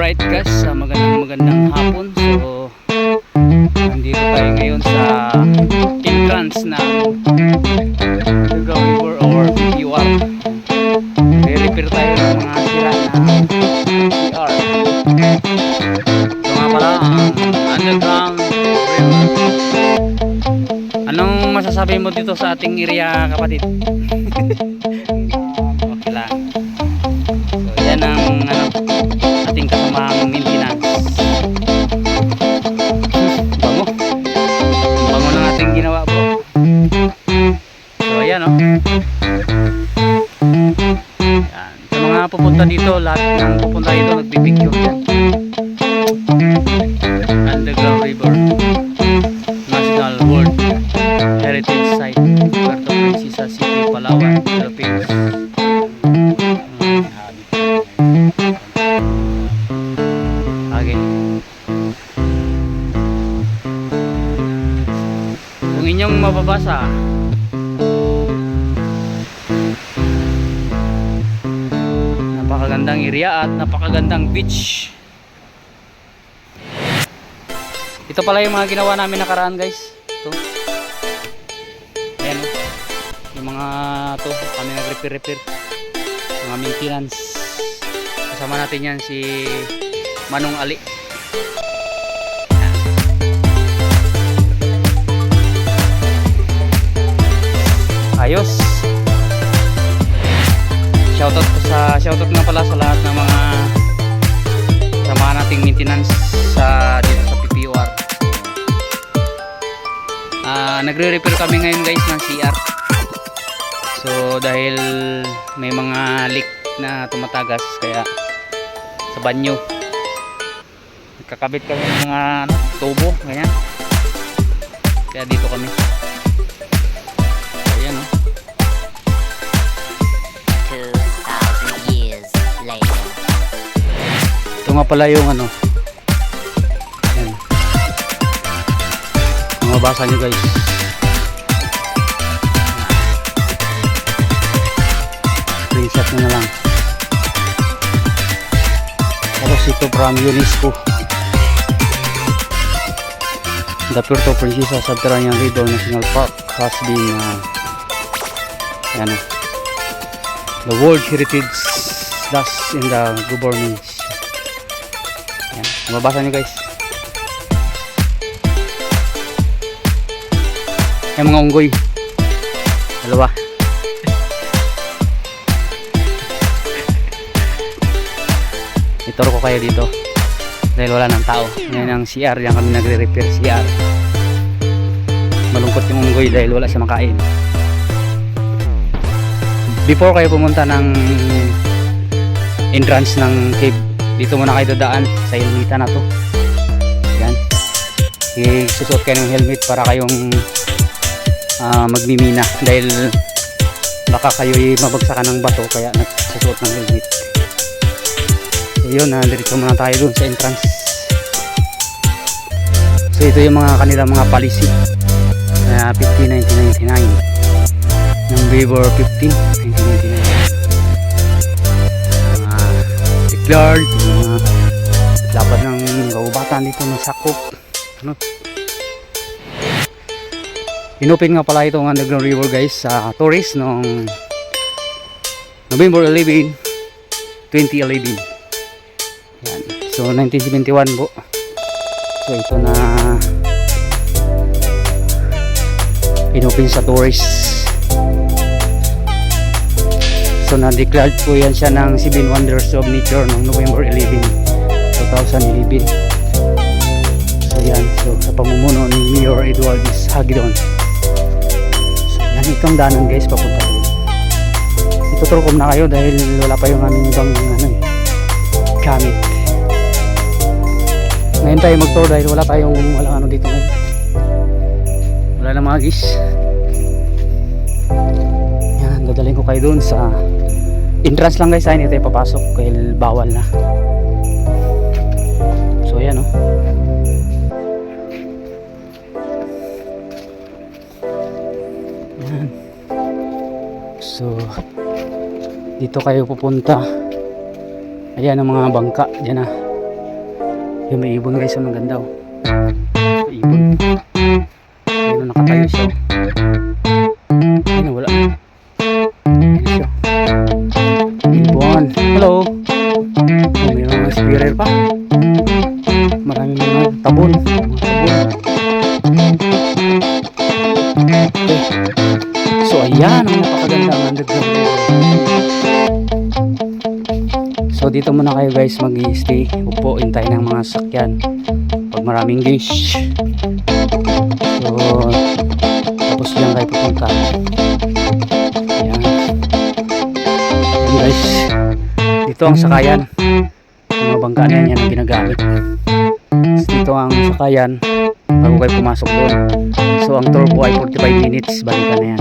Alright guys, magandang hapon. So nandito tayo ngayon sa entrance ng Lugaw River or PPUR. Re-repair tayo ng mga sira na CR. Ito nga pala ang underground river. Anong masasabi mo dito sa ating area, kapatid? Okay lang. So yan ang ating kasamang maintenance. Bango ng ating ginawa po. So ayan o. Yan. Sa mga pupunta dito, lahat ng pupunta dito nagpipicture yan. Underground River, National World Heritage Site, Puerto Princesa City, Palawan, Philippines. Okay. Kung inyong mababasa, napakagandang area at napakagandang beach. Ito pala yung mga ginawa namin nakaraan guys. Ito. Ayan o. Yung mga to, kami nag-repair. Mga maintenance. Kasama natin yan si Manong Ali. Ayos. Shoutout nga pala sa lahat ng mga kasama nating maintenance dito sa PPUR. Nagre-repair kami ngayon guys ng CR. So dahil may mga leak na tumatagas, kaya sa banyo nagkakabit kami ng mga tubo ganyan, kaya dito kami. So ayan o. 2,000 years later. Ito nga pala yung ano, ayan, mabasa nyo guys. Screenshot nyo na lang. Tapos ito from UNESCO, the Puerto Princesa Subterranean River National Park has been the World Heritage thus in the government. Yan, mababasa nyo guys. Yung mga unggoy, dalawa. Ituro ko kayo dito dahil wala ng tao. Yan ang CR, yan kami nagre-repair CR. Malungkot yung unggoy dahil wala siya makain. Before kayo pumunta ng entrance ng cave, dito muna kayo dadaan sa helmeta na to. Yan, isusuot kayo ng helmet para kayong magmimina, dahil baka kayo'y mabagsakan ng bato, kaya nagsusuot ng helmet. So yun, diretso muna tayo dun sa entrance. So ito yung mga kanilang mga policy na 15, 1999 November 15, 1999. Declared mga dapat ng kaubatan dito ng sakop. Ano? Inopen nga pala itong underground river guys sa tourist noong November 11, 2011. Yan. So 1971 po. So ito na inopen sa tourist. So na-declared po yan siya ng 7 Wonders of Nature noong November 11, 2011. So yan, so sa pamumuno ni Mayor Edward Hagedon. So yan, itong daanan guys papunta doon. Ituturkom na kayo dahil wala pa yung aming ibang gamit. Ngayon tayo mag-tour dahil wala ano dito ngayon. Wala na mga gis. Yan, dadalhin ko kayo doon sa entrance lang guys, hindi tayo papasok dahil bawal na. So ayan o. Yan. So dito kayo pupunta. Ayan ang mga bangka dyan na. Yung may ibon guys, ang ganda oh. May ibon. Ayun, nakatayo siya. Ayun, wala. Ayun siya. Ibon. Hello. Oh, mayroon mga squirrel pa. Maraming mga tabon. Mga tabon. Okay. So ayan, ang napakaganda ng underground river. So dito muna kayo guys mag-i-stay. Upuin tayo ng mga sakyan pag maraming guys. So tapos diyan kayo pupunta. Ayan. Ayan guys, dito ang sakayan. Yung mga bangka na yan ang ginagamit. Dito ang sakayan bago kayo pumasok doon. So ang tour po ay 45 minutes, balikan na yan.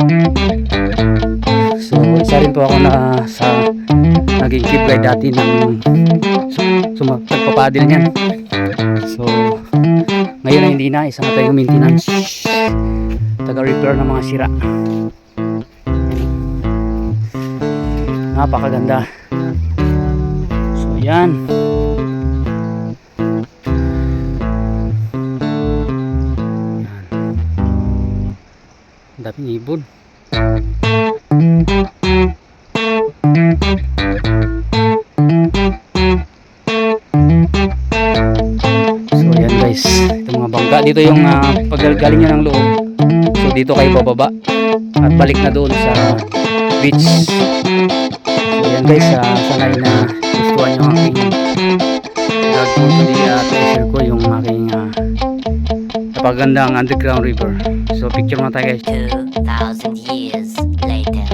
So isa rin po ako na sa naging keep guide dati ng nagpapadil niyan. So ngayon ay hindi na, isa na tayong maintenance, taga repair ng mga sira. Napakaganda. So yan. Ang daming ibon. So ayan guys, itong mga bangka dito yung paggaling nyo ng loob. So dito kayo bababa at balik na doon sa beach. So ayan guys, sanay na gustuhan nyo ang aking vlog po today at i-share ko yung aking napagandang underground river. So picture muna tayo guys. 2,000 years later.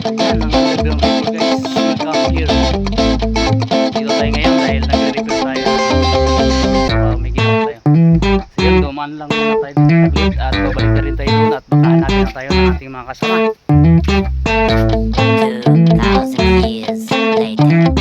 Ayan ang underground river guys. Welcome here. Dito tayo ngayon dahil nagre-repair tayo. May ginawa tayo. So yun, dumaan lang muna tayo dito sa gate at babalik na rin tayo doon at baka hanapin na tayo ng ating mga kasama. 2,000 years later.